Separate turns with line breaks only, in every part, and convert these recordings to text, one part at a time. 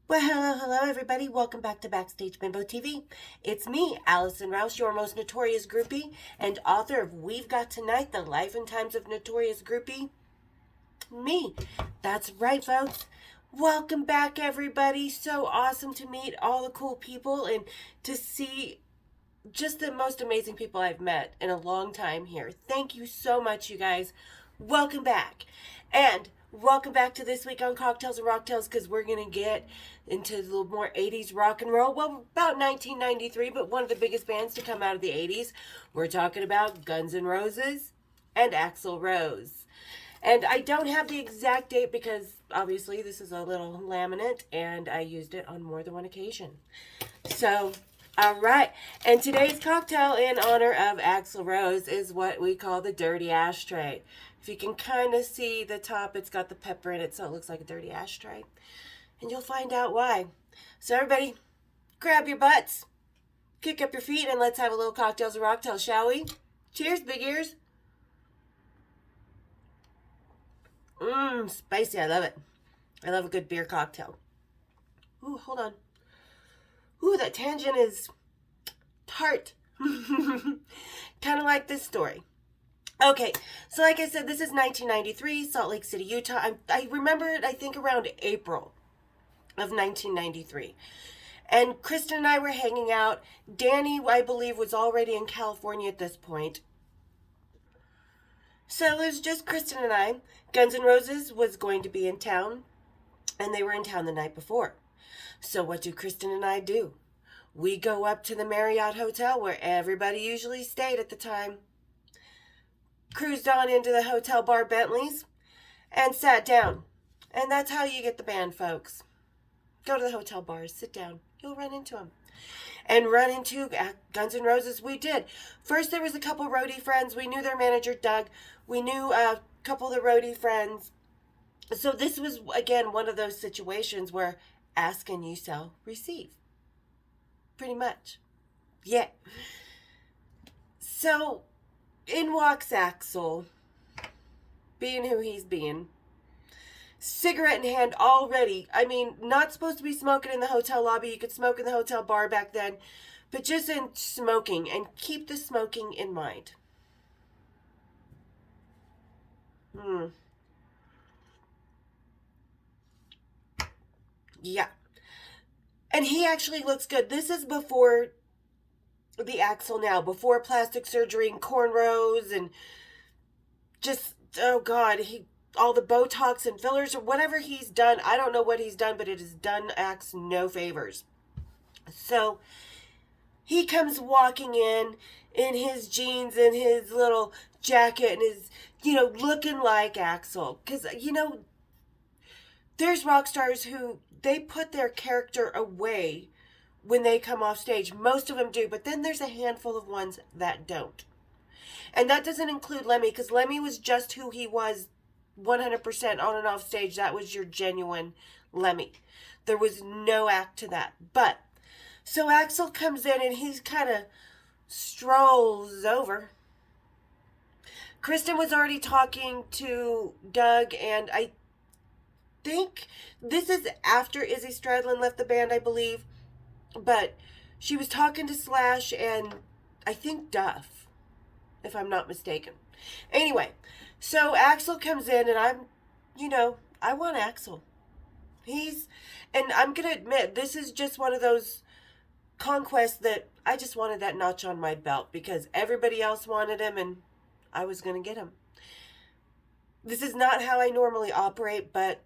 Well, hello, everybody. Welcome back to Backstage Bimbo TV. It's me, Allison Rouse, your most notorious groupie and author of We've Got Tonight, The Life and Times of Notorious Groupie. Me. That's right, folks. Welcome back, everybody. So awesome to meet all the cool people and to see just the most amazing people I've met in a long time here. Thank you so much, you guys. Welcome back. And welcome back to This Week on Cocktails and Rocktails, because we're going to get into a little more 80s rock and roll. Well, about 1993, but one of the biggest bands to come out of the 80s. We're talking about Guns N' Roses and Axl Rose. And I don't have the exact date because obviously this is a little laminate and I used it on more than one occasion. So, all right. And today's cocktail in honor of Axl Rose is what we call the dirty ashtray. If you can kind of see the top, it's got the pepper in it, so it looks like a dirty ashtray. And you'll find out why. So, everybody, grab your butts, kick up your feet, and let's have a little cocktails and rocktails, shall we? Cheers, big ears. Spicy. I love it. I love a good beer cocktail. Ooh, hold on. Ooh, that tangent is tart. Kind of like this story. Okay, so like I said, this is 1993, Salt Lake City, Utah. I remember it, I think, around April of 1993. And Kristen and I were hanging out. Danny, I believe, was already in California at this point. So it was just Kristen and I. Guns N' Roses was going to be in town, and they were in town the night before. So what do Kristen and I do? We go up to the Marriott Hotel where everybody usually stayed at the time, cruised on into the hotel bar Bentley's, and sat down. And that's how you get the band, folks. Go to the hotel bars, sit down. You'll run into them. And run into Guns N' Roses we did. First, there was a couple roadie friends. We knew their manager, Doug. We knew a couple of the roadie friends. So this was, again, one of those situations where ask and you shall receive. Pretty much. Yeah. So, in walks Axl, being who he's being. Cigarette in hand already. I mean, not supposed to be smoking in the hotel lobby. You could smoke in the hotel bar back then. But just in smoking. And keep the smoking in mind. Yeah. And he actually looks good. This is before the Axl now. Before plastic surgery and cornrows and just, oh God, all the Botox and fillers or whatever he's done. I don't know what he's done, but it has done Axe no favors. So he comes walking in his jeans and his little jacket and his, looking like Axl. Because, there's rock stars who they put their character away when they come off stage. Most of them do, but then there's a handful of ones that don't. And that doesn't include Lemmy, because Lemmy was just who he was 100% on and off stage. That was your genuine Lemmy. There was no act to that. But, so Axl comes in and he's kind of strolls over. Kristen was already talking to Doug, and I think this is after Izzy Stradlin left the band, I believe. But she was talking to Slash and I think Duff, if I'm not mistaken. Anyway, so Axl comes in and I want Axl. And I'm going to admit, this is just one of those conquests that I just wanted that notch on my belt because everybody else wanted him and I was going to get him. This is not how I normally operate, but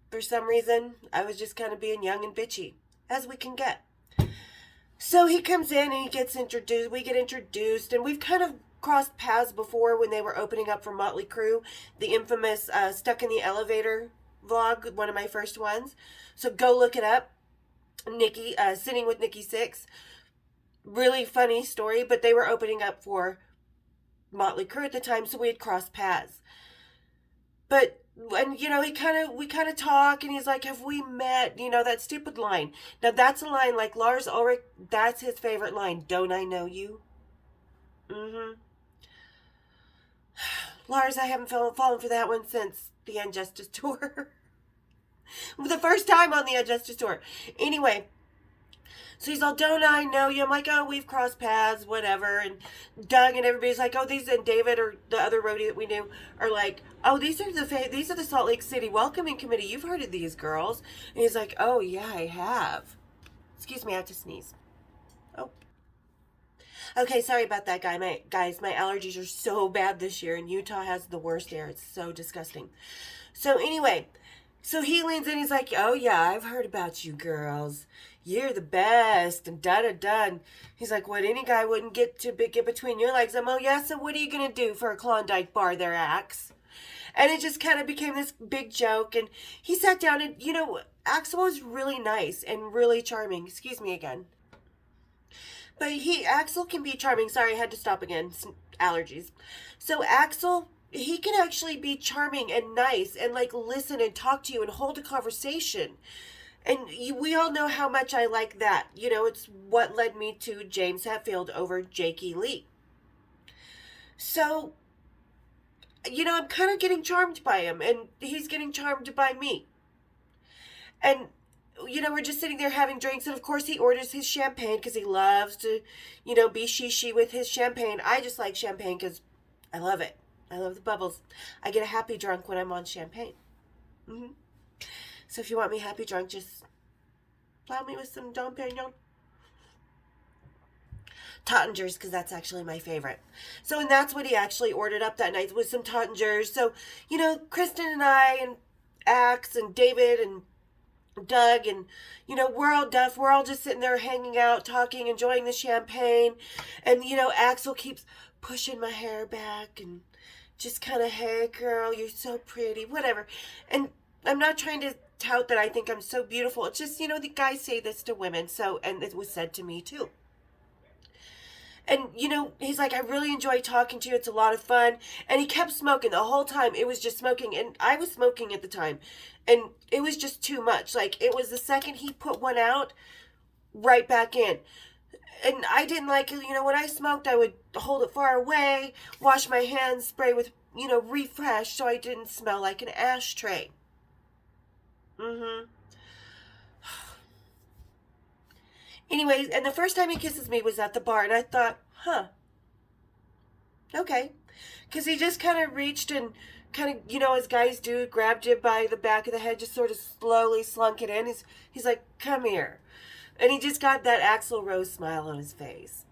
for some reason, I was just kind of being young and bitchy, as we can get. So he comes in and he gets introduced. We get introduced, and we've kind of crossed paths before when they were opening up for Motley Crue, the infamous Stuck in the Elevator vlog, one of my first ones. So go look it up. Nikki, sitting with Nikki Sixx. Really funny story, but they were opening up for Motley Crue at the time, so we had crossed paths. But, and, we kind of talk, and he's like, have we met? That stupid line. Now, that's a line like Lars Ulrich, that's his favorite line. Don't I know you? Lars, I haven't fallen for that one since the Injustice tour. The first time on the Justice Tour. Anyway, so he's all, don't I know you? I'm like, oh, we've crossed paths, whatever. And Doug and everybody's like, oh, these, and David or the other roadie that we knew are like, oh, these are the Salt Lake City Welcoming Committee. You've heard of these girls. And he's like, oh, yeah, I have. Excuse me, I have to sneeze. Oh. Okay, sorry about that, guys. My allergies are so bad this year, and Utah has the worst air. It's so disgusting. So anyway, so he leans in. He's like, oh, yeah, I've heard about you girls. You're the best, and da-da-da. He's like, what any guy wouldn't get between your legs. I'm, oh, yeah, so what are you going to do for a Klondike bar there, Axe? And it just kind of became this big joke, and he sat down, and, you know, Axl was really nice and really charming. Excuse me again. But Axl can be charming. Sorry, I had to stop again. Some allergies. So Axl, he can actually be charming and nice and, like, listen and talk to you and hold a conversation. And we all know how much I like that. You know, it's what led me to James Hetfield over Jakey Lee. So, you know, I'm kind of getting charmed by him, and he's getting charmed by me. And, you know, we're just sitting there having drinks, and of course he orders his champagne because he loves to, you know, be she with his champagne. I just like champagne because I love it. I love the bubbles. I get a happy drunk when I'm on champagne. Mm-hmm. So if you want me happy drunk, just plow me with some Dom Perignon. Tottingers, because that's actually my favorite. So, and that's what he actually ordered up that night, was some Tottingers. So, you know, Kristen and I and Axe and David and Doug and, you know, we're all deaf. We're all just sitting there hanging out, talking, enjoying the champagne. And, you know, Axl keeps pushing my hair back and just kind of, hey, girl, you're so pretty, whatever. And I'm not trying to tout that I think I'm so beautiful. It's just, you know, the guys say this to women. So, and it was said to me too. And, you know, he's like, I really enjoy talking to you. It's a lot of fun. And he kept smoking the whole time. It was just smoking. And I was smoking at the time. And it was just too much. Like, it was the second he put one out, right back in. And I didn't like it. You know, when I smoked, I would hold it far away, wash my hands, spray with, you know, refresh so I didn't smell like an ashtray. Mm-hmm. Anyways, and the first time he kisses me was at the bar, and I thought, huh, okay. Because he just kind of reached and kind of, you know, as guys do, grabbed you by the back of the head, just sort of slowly slunk it in. He's like, come here. And he just got that Axl Rose smile on his face.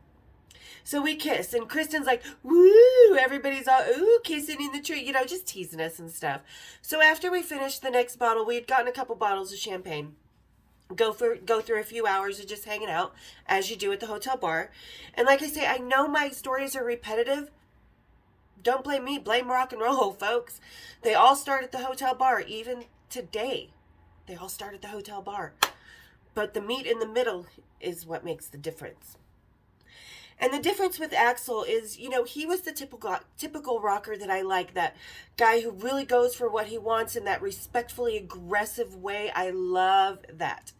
So we kiss, and Kristen's like, woo, everybody's all, ooh, kissing in the tree, you know, just teasing us and stuff. So after we finished the next bottle, we had gotten a couple bottles of champagne. Go through a few hours of just hanging out, as you do at the hotel bar. And like I say, I know my stories are repetitive. Don't blame me, blame rock and roll, folks. They all start at the hotel bar, even today. They all start at the hotel bar. But the meat in the middle is what makes the difference. And the difference with Axl is, you know, he was the typical rocker that I like, that guy who really goes for what he wants in that respectfully aggressive way. I love that.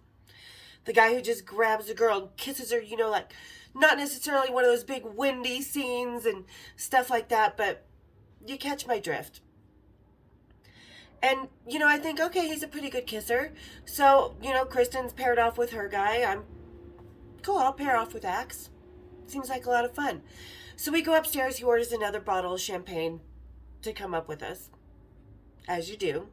The guy who just grabs a girl and kisses her, you know, like, not necessarily one of those big windy scenes and stuff like that, but you catch my drift. And, you know, I think, okay, he's a pretty good kisser. So, you know, Kristen's paired off with her guy. I'm cool, I'll pair off with Axe. Seems like a lot of fun. So we go upstairs. He orders another bottle of champagne to come up with us, as you do.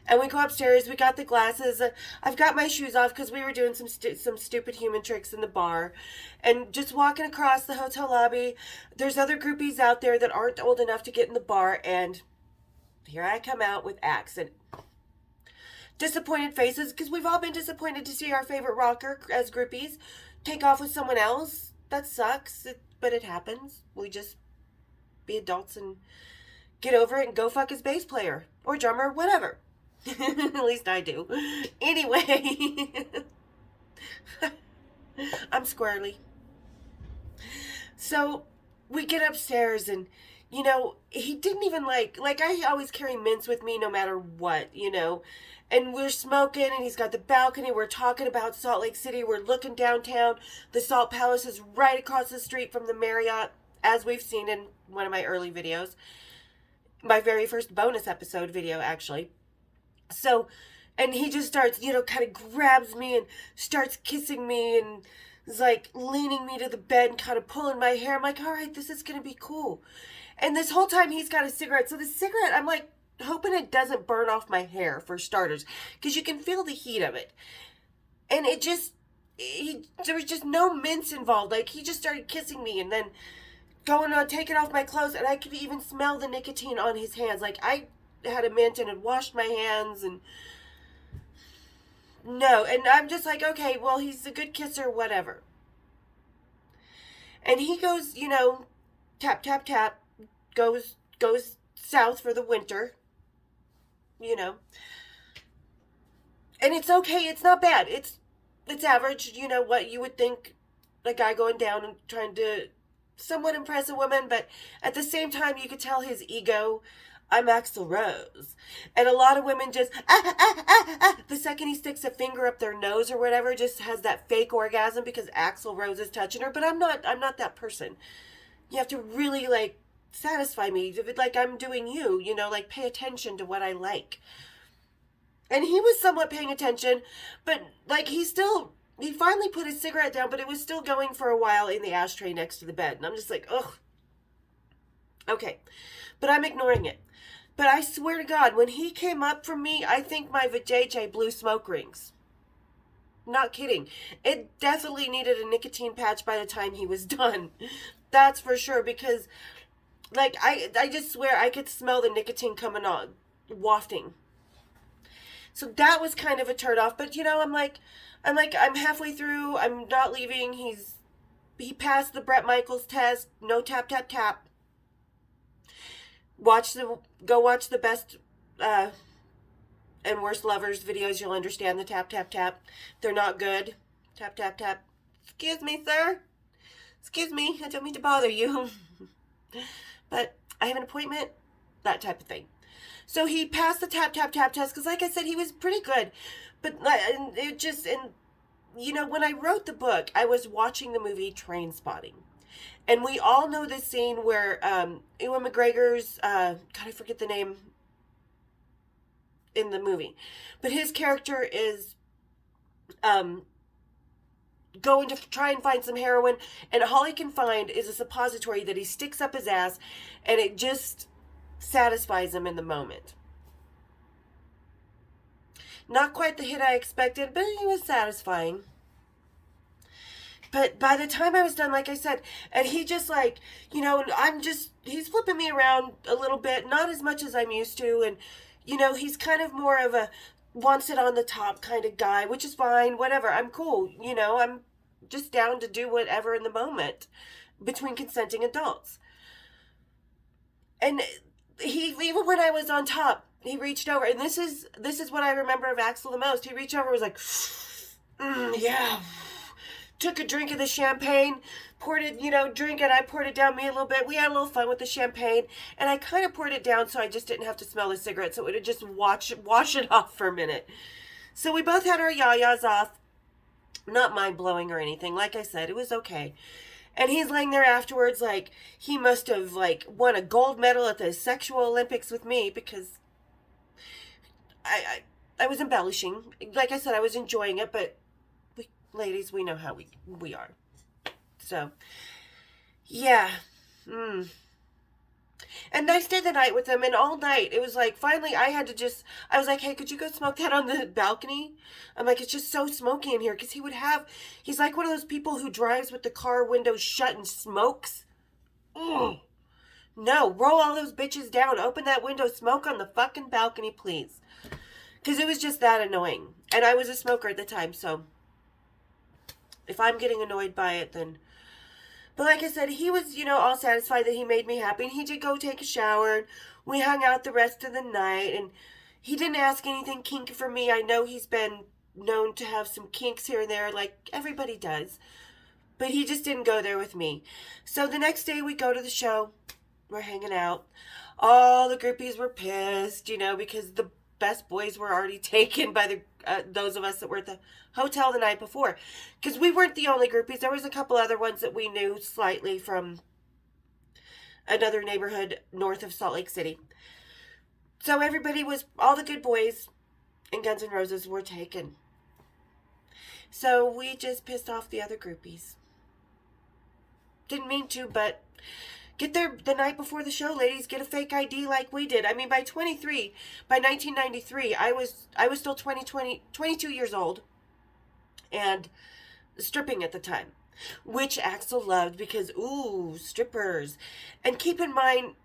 And we go upstairs. We got the glasses. I've got my shoes off because we were doing some stupid human tricks in the bar. And just walking across the hotel lobby, there's other groupies out there that aren't old enough to get in the bar. And here I come out with Axe. And disappointed faces, because we've all been disappointed to see our favorite rocker as groupies take off with someone else. That sucks, but it happens. We just be adults and get over it and go fuck his bass player or drummer, whatever. At least I do. Anyway, I'm squirrely. So we get upstairs and, you know, he didn't even like I always carry mints with me no matter what, you know. And we're smoking, and he's got the balcony. We're talking about Salt Lake City. We're looking downtown. The Salt Palace is right across the street from the Marriott, as we've seen in one of my early videos. My very first bonus episode video, actually. So, And he just starts, kind of grabs me and starts kissing me and is like leaning me to the bed and kind of pulling my hair. I'm like, all right, this is going to be cool. And this whole time he's got a cigarette. So the cigarette, I'm like hoping it doesn't burn off my hair for starters, because you can feel the heat of it. And there was just no mince involved. Like, he just started kissing me and then going on, taking off my clothes, and I could even smell the nicotine on his hands. Like, I had a mint and had washed my hands, and no. And I'm just like, okay, well, he's a good kisser, whatever. And he goes, tap, tap, tap, goes south for the winter, And it's okay. It's not bad. It's average, what you would think a guy going down and trying to somewhat impress a woman, but at the same time, you could tell his ego. I'm Axl Rose. And a lot of women just, the second he sticks a finger up their nose or whatever, just has that fake orgasm because Axl Rose is touching her. But I'm not that person. You have to really, satisfy me, like I'm doing you, pay attention to what I like. And he was somewhat paying attention, but, he finally put his cigarette down, but it was still going for a while in the ashtray next to the bed. And I'm just like, ugh. Okay. But I'm ignoring it. But I swear to God, when he came up from me, I think my vajayjay blew smoke rings. Not kidding. It definitely needed a nicotine patch by the time he was done. That's for sure, because, I just swear I could smell the nicotine coming on, wafting. So that was kind of a turn off. But, I'm halfway through. I'm not leaving. He passed the Bret Michaels test. No tap, tap, tap. Go watch the best and worst lovers videos. You'll understand the tap, tap, tap. They're not good. Tap, tap, tap. Excuse me, sir. Excuse me. I don't mean to bother you. But I have an appointment. That type of thing. So he passed the tap, tap, tap test because, like I said, he was pretty good. But when I wrote the book, I was watching the movie Trainspotting. And we all know this scene where Ewan McGregor's, God, I forget the name in the movie. But his character is going to try and find some heroin. And all he can find is a suppository that he sticks up his ass. And it just satisfies him in the moment. Not quite the hit I expected, but it was satisfying. But by the time I was done, like I said, and he just he's flipping me around a little bit, not as much as I'm used to. And, he's kind of more of a wants it on the top kind of guy, which is fine, whatever. I'm cool. I'm just down to do whatever in the moment between consenting adults. And he, even when I was on top, he reached over, and this is what I remember of Axl the most. He reached over and was like, yeah. Took a drink of the champagne, poured it, drink it. I poured it down me a little bit. We had a little fun with the champagne, and I kind of poured it down so I just didn't have to smell the cigarette, so it would just wash it off for a minute. So we both had our yayas off. Not mind-blowing or anything. Like I said, it was okay. And he's laying there afterwards like he must have won a gold medal at the sexual Olympics with me, because I was embellishing. Like I said, I was enjoying it, but ladies, we know how we are. So, yeah. And I stayed the night with him, and all night, it was finally I was like, hey, could you go smoke that on the balcony? I'm like, it's just so smoky in here, because he's like one of those people who drives with the car windows shut and smokes. No, roll all those bitches down, open that window, smoke on the fucking balcony, please. Because it was just that annoying. And I was a smoker at the time, so if I'm getting annoyed by it, then... But like I said, he was, all satisfied that he made me happy. And he did go take a shower. And we hung out the rest of the night. And he didn't ask anything kinky for me. I know he's been known to have some kinks here and there, like everybody does. But he just didn't go there with me. So the next day we go to the show. We're hanging out. All the groupies were pissed, because the best boys were already taken by those of us that were at the hotel the night before. Because we weren't the only groupies. There was a couple other ones that we knew slightly from another neighborhood north of Salt Lake City. So everybody was, all the good boys, and Guns N' Roses were taken. So we just pissed off the other groupies. Didn't mean to, but get there the night before the show, ladies. Get a fake ID like we did. I mean, by 1993, I was still 22 years old and stripping at the time, which Axl loved because, ooh, strippers. And keep in mind,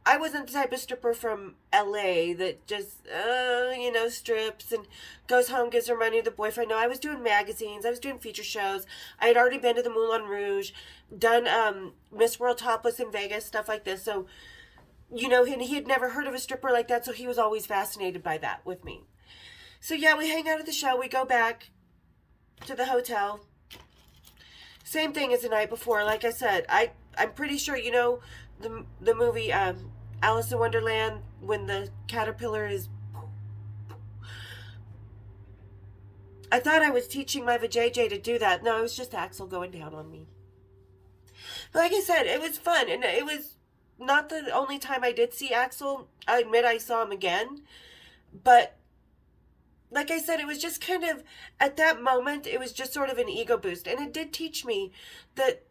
I wasn't the type of stripper from LA that just, strips and goes home, gives her money to the boyfriend. No, I was doing magazines. I was doing feature shows. I had already been to the Moulin Rouge, done Miss World Topless in Vegas, stuff like this. So, and he had never heard of a stripper like that, so he was always fascinated by that with me. So, yeah, we hang out at the show. We go back to the hotel. Same thing as the night before. Like I said, I'm pretty sure, the movie Alice in Wonderland, when the caterpillar is... I thought I was teaching my vajayjay to do that. No, it was just Axl going down on me. But like I said, it was fun. And it was not the only time I did see Axl. I admit I saw him again. But like I said, it was just kind of, at that moment, it was just sort of an ego boost. And it did teach me that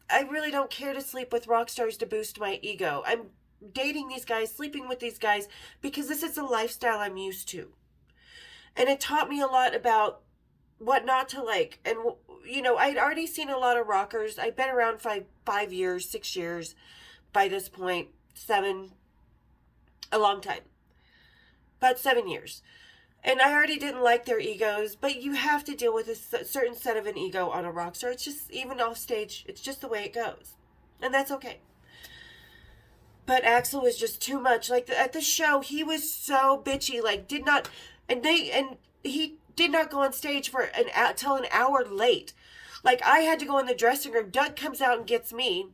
I really don't care to sleep with rock stars to boost my ego. I'm dating these guys, sleeping with these guys, because this is the lifestyle I'm used to. And it taught me a lot about what not to like. And, I'd already seen a lot of rockers. I'd been around 5 years, 6 years by this point, 7, a long time. About 7 years. And I already didn't like their egos, but you have to deal with a certain set of an ego on a rock star. It's just, even off stage, it's just the way it goes. And that's okay. But Axl was just too much. Like, at the show, he was so bitchy, like, he did not go on stage for till an hour late. Like, I had to go in the dressing room. Doug comes out and gets me.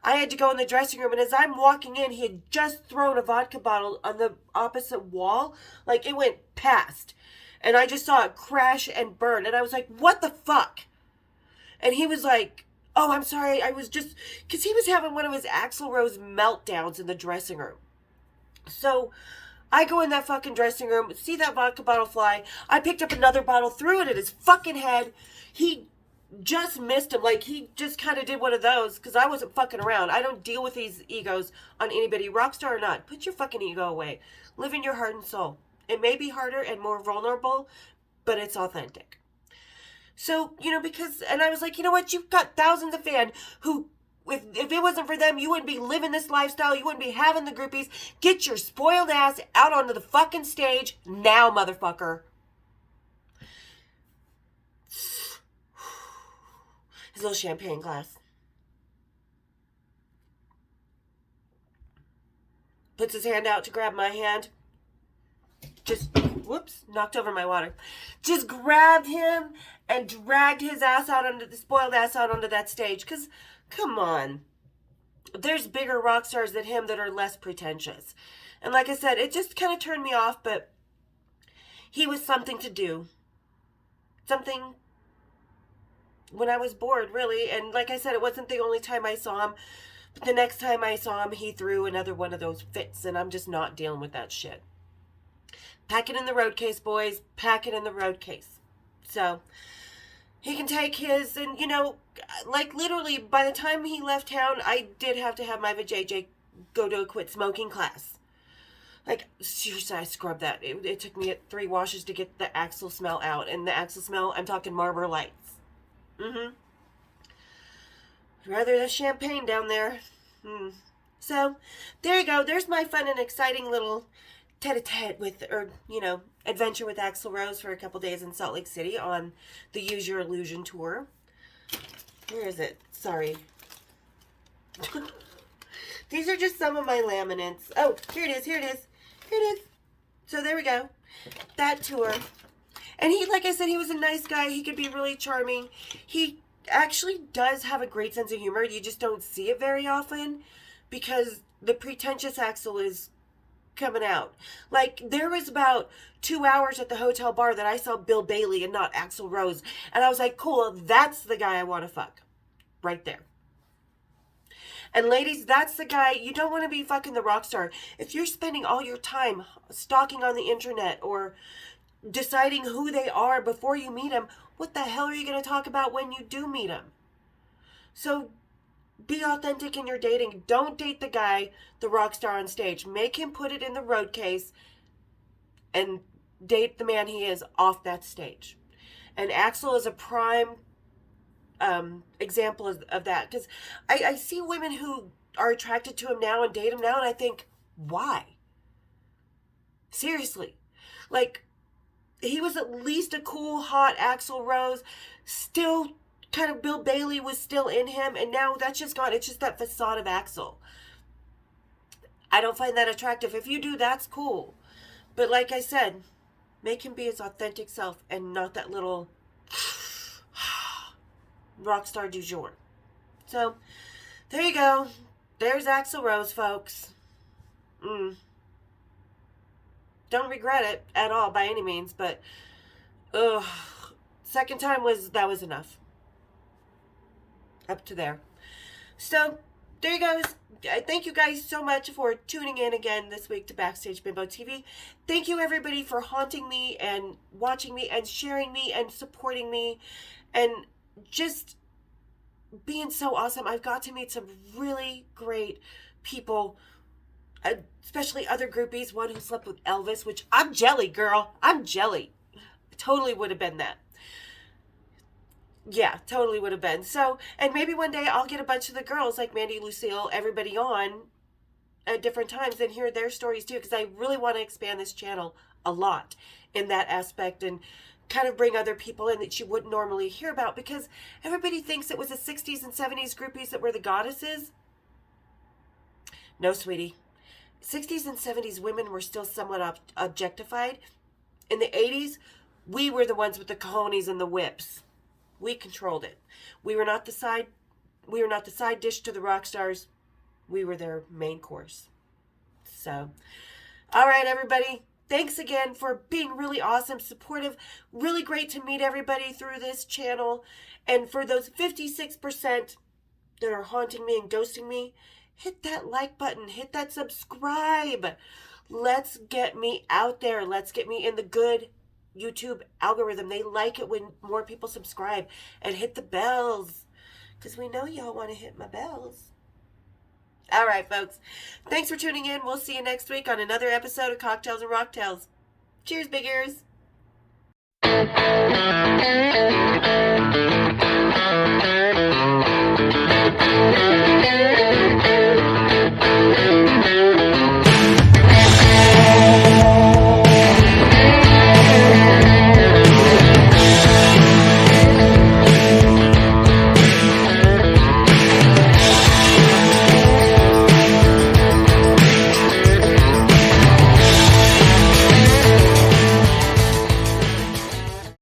I had to go in the dressing room, and as I'm walking in, he had just thrown a vodka bottle on the opposite wall. Like, it went past. And I just saw it crash and burn. And I was like, what the fuck? And he was like, oh, I'm sorry. I was just... Because he was having one of his Axl Rose meltdowns in the dressing room. So I go in that fucking dressing room, see that vodka bottle fly. I picked up another bottle, threw it at his fucking head. He just missed him. Like, he just kind of did one of those, because I wasn't fucking around. I don't deal with these egos on anybody, rock star or not. Put your fucking ego away. Live in your heart and soul. It may be harder and more vulnerable, but it's authentic. So, because, and I was like, you know what? You've got thousands of fans who, if it wasn't for them, you wouldn't be living this lifestyle. You wouldn't be having the groupies. Get your spoiled ass out onto the fucking stage now, motherfucker. His little champagne glass. Puts his hand out to grab my hand. Just, whoops, knocked over my water. Just grabbed him and dragged his ass out onto the spoiled ass out onto that stage. Because, come on. There's bigger rock stars than him that are less pretentious. And like I said, it just kind of turned me off, but he was something to do. Something when I was bored, really. And like I said, it wasn't the only time I saw him. But the next time I saw him, he threw another one of those fits. And I'm just not dealing with that shit. Pack it in the road case, boys. Pack it in the road case. So, he can take his, and like literally, by the time he left town, I did have to have my vajayjay go to a quit smoking class. Like, seriously, I scrubbed that. It took me 3 washes to get the Axl smell out. And the Axl smell, I'm talking Marlboro Lights. Rather the champagne down there. So, there you go. There's my fun and exciting little tete-a-tete with, adventure with Axl Rose for a couple days in Salt Lake City on the Use Your Illusion tour. Where is it? Sorry. These are just some of my laminates. Oh, here it is. So there we go. That tour. And he, like I said, he was a nice guy. He could be really charming. He actually does have a great sense of humor. You just don't see it very often because the pretentious Axl is coming out. Like, there was about 2 hours at the hotel bar that I saw Bill Bailey and not Axl Rose. And I was like, cool, that's the guy I want to fuck. Right there. And ladies, that's the guy, you don't want to be fucking the rock star. If you're spending all your time stalking on the internet or deciding who they are before you meet them, what the hell are you going to talk about when you do meet them? So be authentic in your dating. Don't date the guy, the rock star on stage. Make him put it in the road case and date the man he is off that stage. And Axl is a prime example of that, because I see women who are attracted to him now and date him now, and I think, why? Seriously. Like, he was at least a cool, hot Axl Rose. Still kind of Bill Bailey was still in him, and now that's just gone. It's just that facade of Axl. I don't find that attractive. If you do, that's cool. But like I said, make him be his authentic self and not that little rock star du jour. So, there you go. There's Axl Rose, folks. Don't regret it at all by any means, but second time was enough. Up to there. So, there you go. Thank you guys so much for tuning in again this week to Backstage Bimbo TV. Thank you everybody for haunting me and watching me and sharing me and supporting me and just being so awesome. I've got to meet some really great people, especially other groupies. One who slept with Elvis, which I'm jelly, girl. I'm jelly. Totally would have been that. Yeah, totally would have been. So, and maybe one day I'll get a bunch of the girls like Mandy, Lucille, everybody on at different times and hear their stories too, because I really want to expand this channel a lot in that aspect and kind of bring other people in that you wouldn't normally hear about, because everybody thinks it was the 60s and 70s groupies that were the goddesses. No, sweetie. 60s and 70s women were still somewhat objectified. In the 80s, we were the ones with the cojones and the whips. We controlled it. We were not the side dish to the rock stars. We were their main course. So, all right, everybody. Thanks again for being really awesome, supportive. Really great to meet everybody through this channel. And for those 56% that are haunting me and ghosting me, hit that like button. Hit that subscribe. Let's get me out there. Let's get me in the good YouTube algorithm. They like it when more people subscribe and hit the bells, because we know y'all want to hit my bells. All right, folks. Thanks for tuning in. We'll see you next week on another episode of Cocktails and Rocktails. Cheers, big ears.